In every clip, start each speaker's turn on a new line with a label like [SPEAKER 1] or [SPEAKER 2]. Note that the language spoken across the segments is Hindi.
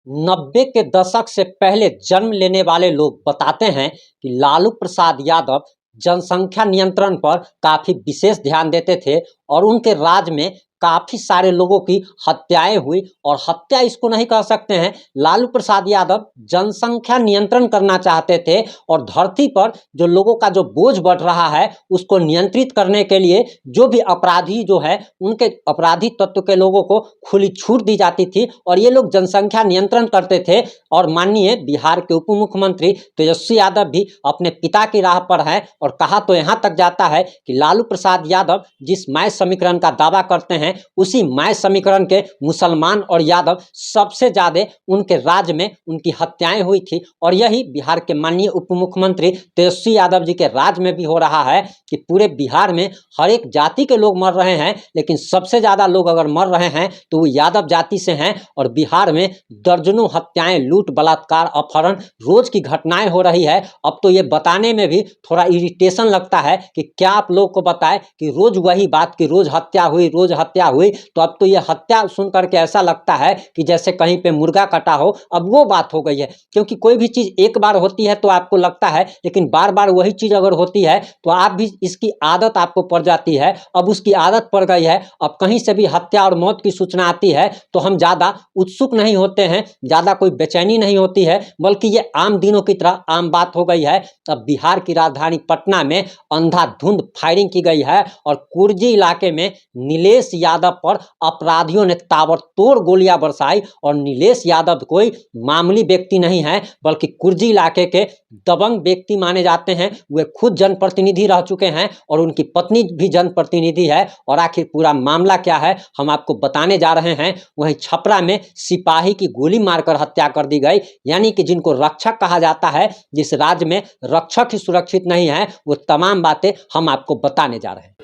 [SPEAKER 1] 90 के दशक से पहले जन्म लेने वाले लोग बताते हैं कि लालू प्रसाद यादव जनसंख्या नियंत्रण पर काफी विशेष ध्यान देते थे और उनके राज में काफी सारे लोगों की हत्याएं हुई। और हत्या इसको नहीं कह सकते हैं, लालू प्रसाद यादव जनसंख्या नियंत्रण करना चाहते थे और धरती पर जो लोगों का जो बोझ बढ़ रहा है उसको नियंत्रित करने के लिए जो भी अपराधी जो है उनके अपराधी तत्व के लोगों को खुली छूट दी जाती थी और ये लोग जनसंख्या नियंत्रण करते थे। और माननीय बिहार के उप मुख्यमंत्री तेजस्वी यादव भी अपने पिता की राह पर हैं और कहा तो यहाँ तक जाता है कि लालू प्रसाद यादव जिस माय समीकरण का दावा करते हैं उसी माय समीकरण के मुसलमान और यादव सबसे ज्यादा उनके राज्य में उनकी हत्याएं हुई थी। और यही बिहार के माननीय उप मुख्यमंत्री तेजस्वी यादव जी के राज्य में भी हो रहा है कि पूरे बिहार में हर एक जाति के लोग मर रहे हैं, लेकिन सबसे ज्यादा लोग अगर मर रहे हैं तो वो यादव जाति से हैं। और बिहार में दर्जनों हत्याएं, लूट, बलात्कार, अपहरण रोज की घटनाएं हो रही है। अब तो ये बताने में भी थोड़ा इरिटेशन लगता है कि क्या आप लोग को बताएं कि रोज वही बात कि रोज हत्या हुई, रोज हत्या हुई। तो अब तो ये हत्या सुन करके ऐसा लगता है कि जैसे कहीं पे मुर्गा कटा हो। अब वो बात हो गई है, क्योंकि कोई भी चीज एक बार होती है तो आपको लगता है, लेकिन बार बार वही चीज अगर होती है तो आप भी इसकी आदत आपको पड़ जाती है। अब उसकी आदत पड़ गई है, अब कहीं से भी हत्या और मौत की सूचना आती है तो हम ज्यादा उत्सुक नहीं होते हैं, ज्यादा कोई बेचैनी नहीं होती है, बल्कि ये आम दिनों की तरह आम बात हो गई है। अब बिहार की राजधानी पटना में अंधाधुंध फायरिंग की गई है और कुर्जी इलाके में नीलेश यादव पर अपराधियों ने ताबड़तोड़ गोलियां बरसाई। और नीलेश यादव कोई मामूली व्यक्ति नहीं है, बल्कि कुर्जी इलाके के दबंग व्यक्ति माने जाते हैं। वे खुद जनप्रतिनिधि रह चुके हैं और उनकी पत्नी भी जनप्रतिनिधि है। और आखिर पूरा मामला क्या है हम आपको बताने जा रहे हैं। वहीं छपरा में सिपाही की गोली मारकर हत्या कर दी गई, यानी कि जिनको रक्षक कहा जाता है, जिस राज्य में रक्षक ही सुरक्षित नहीं है, वो तमाम बातें हम आपको बताने जा रहे हैं।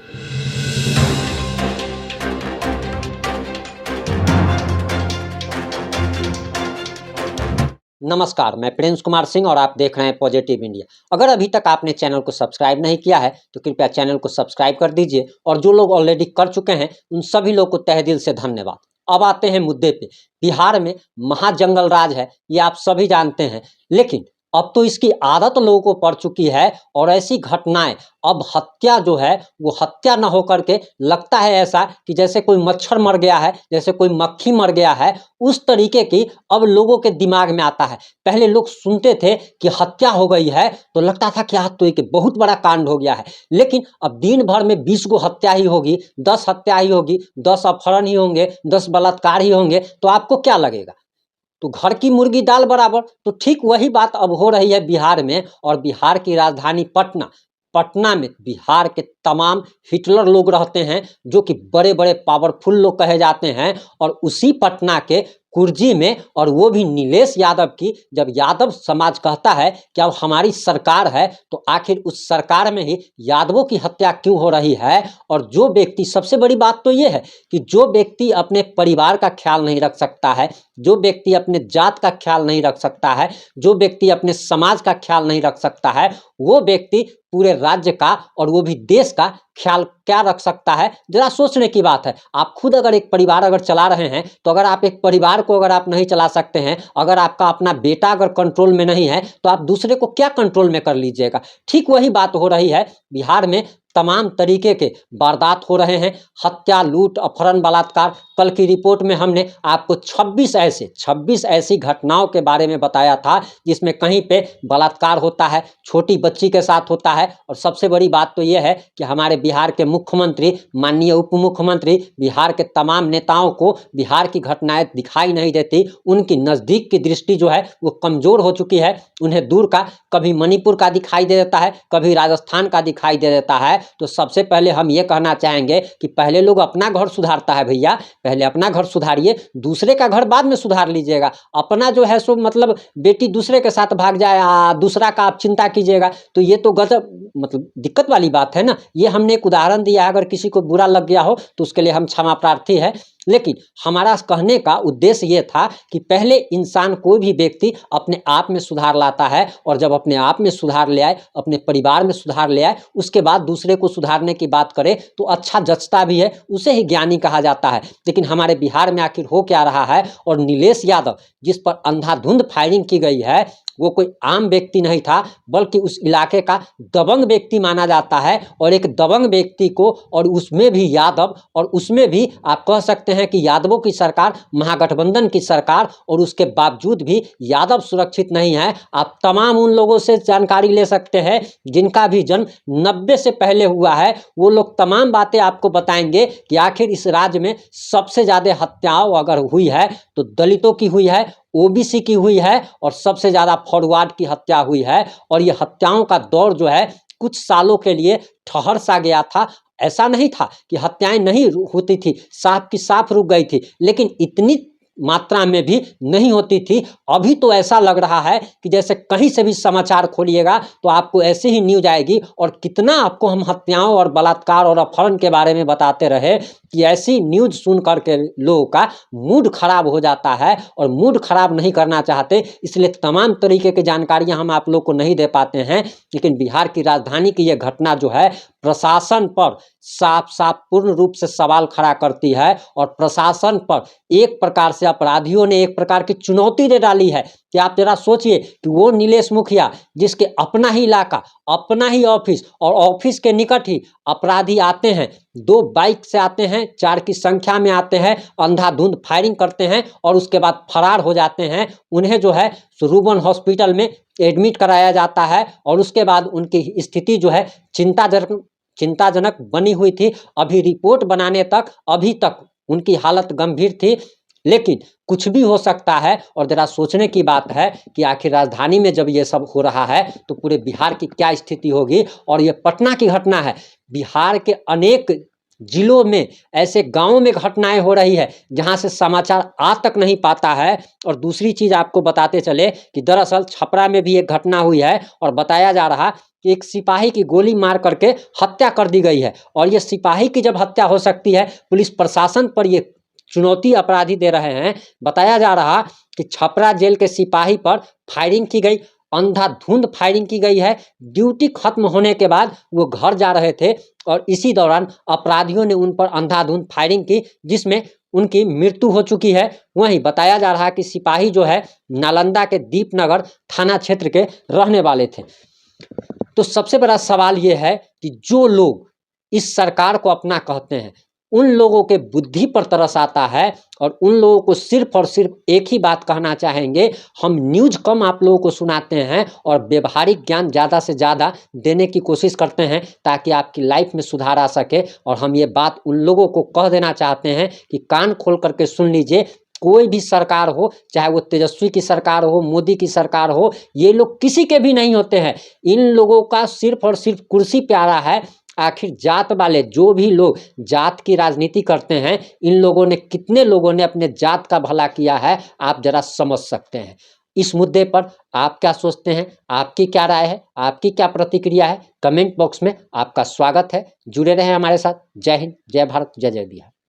[SPEAKER 1] नमस्कार, मैं प्रिंस कुमार सिंह और आप देख रहे हैं पॉजिटिव इंडिया। अगर अभी तक आपने चैनल को सब्सक्राइब नहीं किया है तो कृपया चैनल को सब्सक्राइब कर दीजिए और जो लोग ऑलरेडी कर चुके हैं उन सभी लोग को तहे दिल से धन्यवाद। अब आते हैं मुद्दे पे। बिहार में महाजंगल राज है, ये आप सभी जानते हैं, लेकिन अब तो इसकी आदत लोगों को पड़ चुकी है और ऐसी घटनाएं, अब हत्या जो है वो हत्या न होकर के लगता है ऐसा कि जैसे कोई मच्छर मर गया है, जैसे कोई मक्खी मर गया है, उस तरीके की अब लोगों के दिमाग में आता है। पहले लोग सुनते थे कि हत्या हो गई है तो लगता था कि आज तो एक बहुत बड़ा कांड हो गया है, लेकिन अब दिन भर में 20 गो हत्या ही होगी, 10 हत्या ही होगी, 10 अपहरण ही होंगे, 10 बलात्कार ही होंगे, तो आपको क्या लगेगा? तो घर की मुर्गी दाल बराबर। तो ठीक वही बात अब हो रही है बिहार में। और बिहार की राजधानी पटना में बिहार के तमाम हिटलर लोग रहते हैं जो कि बड़े बड़े पावरफुल लोग कहे जाते हैं। और उसी पटना के कुर्जी में, और वो भी नीलेश यादव की, जब यादव समाज कहता है कि अब हमारी सरकार है तो आखिर उस सरकार में ही यादवों की हत्या क्यों हो रही है? और जो व्यक्ति, सबसे बड़ी बात तो ये है कि जो व्यक्ति अपने परिवार का ख्याल नहीं रख सकता है, जो व्यक्ति अपने जात का ख्याल नहीं रख सकता है, जो व्यक्ति अपने समाज का ख्याल नहीं रख सकता है, वो व्यक्ति पूरे राज्य का और वो भी देश का ख्याल क्या रख सकता है? जरा सोचने की बात है। आप खुद अगर एक परिवार अगर चला रहे हैं तो अगर आप एक परिवार को अगर आप नहीं चला सकते हैं, अगर आपका अपना बेटा अगर कंट्रोल में नहीं है तो आप दूसरे को क्या कंट्रोल में कर लीजिएगा? ठीक वही बात हो रही है बिहार में। तमाम तरीके के वारदात हो रहे हैं, हत्या, लूट, अपहरण, बलात्कार। कल की रिपोर्ट में हमने आपको 26 ऐसी घटनाओं के बारे में बताया था जिसमें कहीं पे बलात्कार होता है, छोटी बच्ची के साथ होता है। और सबसे बड़ी बात तो यह है कि हमारे बिहार के मुख्यमंत्री, माननीय उप मुख्यमंत्री, बिहार के तमाम नेताओं को बिहार की घटनाएं दिखाई नहीं देती। उनकी नज़दीक की दृष्टि जो है वो कमज़ोर हो चुकी है। उन्हें दूर का कभी मणिपुर का दिखाई दे देता है, कभी राजस्थान का दिखाई दे देता है। तो सबसे पहले हम ये कहना चाहेंगे कि पहले लोग अपना घर सुधारता है भैया, पहले अपना घर सुधारिए, दूसरे का घर बाद में सुधार लीजिएगा। अपना जो है सो मतलब बेटी दूसरे के साथ भाग जाए, दूसरा का आप चिंता कीजिएगा, तो ये तो गजब मतलब दिक्कत वाली बात है ना। ये हमने एक उदाहरण दिया है, अगर किसी को बुरा लग गया हो तो उसके लिए हम क्षमा प्रार्थी है। लेकिन हमारा कहने का उद्देश्य ये था कि पहले इंसान, कोई भी व्यक्ति अपने आप में सुधार लाता है, और जब अपने आप में सुधार ले आए, अपने परिवार में सुधार ले आए, उसके बाद दूसरे को सुधारने की बात करे तो अच्छा जचता भी है, उसे ही ज्ञानी कहा जाता है। लेकिन हमारे बिहार में आखिर हो क्या रहा है? और नीलेश यादव जिस पर अंधाधुंध फायरिंग की गई है, वो कोई आम व्यक्ति नहीं था, बल्कि उस इलाके का दबंग व्यक्ति माना जाता है। और एक दबंग व्यक्ति को, और उसमें भी यादव, और उसमें भी आप कह सकते हैं कि यादवों की सरकार, महागठबंधन की सरकार, और उसके बावजूद भी यादव सुरक्षित नहीं है। आप तमाम उन लोगों से जानकारी ले सकते हैं जिनका भी जन्म 90 से पहले हुआ है। वो लोग तमाम बातें आपको बताएंगे कि आखिर इस राज्य में सबसे ज़्यादा हत्याओं अगर हुई है तो दलितों की हुई है, ओबीसी की हुई है, और सबसे ज़्यादा फॉरवर्ड की हत्या हुई है। और ये हत्याओं का दौर जो है कुछ सालों के लिए ठहर सा गया था। ऐसा नहीं था कि हत्याएं नहीं होती थी, साफ की साफ रुक गई थी, लेकिन इतनी मात्रा में भी नहीं होती थी। अभी तो ऐसा लग रहा है कि जैसे कहीं से भी समाचार खोलिएगा तो आपको ऐसे ही न्यूज आएगी, और कितना आपको हम हत्याओं और बलात्कार और अपहरण के बारे में बताते रहे कि ऐसी न्यूज सुन करके लोगों का मूड खराब हो जाता है, और मूड खराब नहीं करना चाहते, इसलिए तमाम तरीके की जानकारियां हम आप लोग को नहीं दे पाते हैं। लेकिन बिहार की राजधानी की यह घटना जो है प्रशासन पर साफ साफ पूर्ण रूप से सवाल खड़ा करती है, और प्रशासन पर एक प्रकार से अपराधियों ने एक प्रकार की चुनौती दे डाली है कि आप जरा सोचिए कि वो नीलेश मुखिया, जिसके अपना ही इलाका, अपना ही ऑफिस, और ऑफिस के निकट ही अपराधी आते हैं, 2 बाइक से आते हैं, 4 की संख्या में आते हैं, अंधाधुंध फायरिंग करते हैं, और उसके बाद फरार हो जाते हैं। उन्हें जो है रूबन हॉस्पिटल में एडमिट कराया जाता है, और उसके बाद उनकी स्थिति जो है चिंताजनक बनी हुई थी। अभी रिपोर्ट बनाने तक, अभी तक उनकी हालत गंभीर थी। लेकिन कुछ भी हो सकता है, और जरा सोचने की बात है कि आखिर राजधानी में जब ये सब हो रहा है तो पूरे बिहार की क्या स्थिति होगी। और ये पटना की घटना है, बिहार के अनेक जिलों में, ऐसे गांवों में घटनाएं हो रही है जहां से समाचार आ तक नहीं पाता है। और दूसरी चीज आपको बताते चले कि दरअसल छपरा में भी एक घटना हुई है, और बताया जा रहा कि एक सिपाही की गोली मार करके हत्या कर दी गई है। और ये सिपाही की जब हत्या हो सकती है, पुलिस प्रशासन पर ये चुनौती अपराधी दे रहे हैं। बताया जा रहा कि छपरा जेल के सिपाही पर फायरिंग की गई, अंधाधुंध फायरिंग की गई है। ड्यूटी खत्म होने के बाद वो घर जा रहे थे, और इसी दौरान अपराधियों ने उन पर अंधाधुंध फायरिंग की, जिसमें उनकी मृत्यु हो चुकी है। वहीं बताया जा रहा है कि सिपाही जो है नालंदा के दीपनगर थाना क्षेत्र के रहने वाले थे। तो सबसे बड़ा सवाल ये है कि जो लोग इस सरकार को अपना कहते हैं, उन लोगों के बुद्धि पर तरस आता है, और उन लोगों को सिर्फ और सिर्फ एक ही बात कहना चाहेंगे, हम न्यूज कम आप लोगों को सुनाते हैं और व्यवहारिक ज्ञान ज़्यादा से ज़्यादा देने की कोशिश करते हैं, ताकि आपकी लाइफ में सुधार आ सके। और हम ये बात उन लोगों को कह देना चाहते हैं कि कान खोल करके सुन लीजिए, कोई भी सरकार हो, चाहे वो तेजस्वी की सरकार हो, मोदी की सरकार हो, ये लोग किसी के भी नहीं होते हैं। इन लोगों का सिर्फ और सिर्फ कुर्सी प्यारा है। आखिर जात वाले जो भी लोग जात की राजनीति करते हैं, इन लोगों ने, कितने लोगों ने अपने जात का भला किया है, आप जरा समझ सकते हैं। इस मुद्दे पर आप क्या सोचते हैं? आपकी क्या राय है? आपकी क्या प्रतिक्रिया है? कमेंट बॉक्स में आपका स्वागत है। जुड़े रहें हमारे साथ। जय हिंद, जय भारत, जय जय बिहार।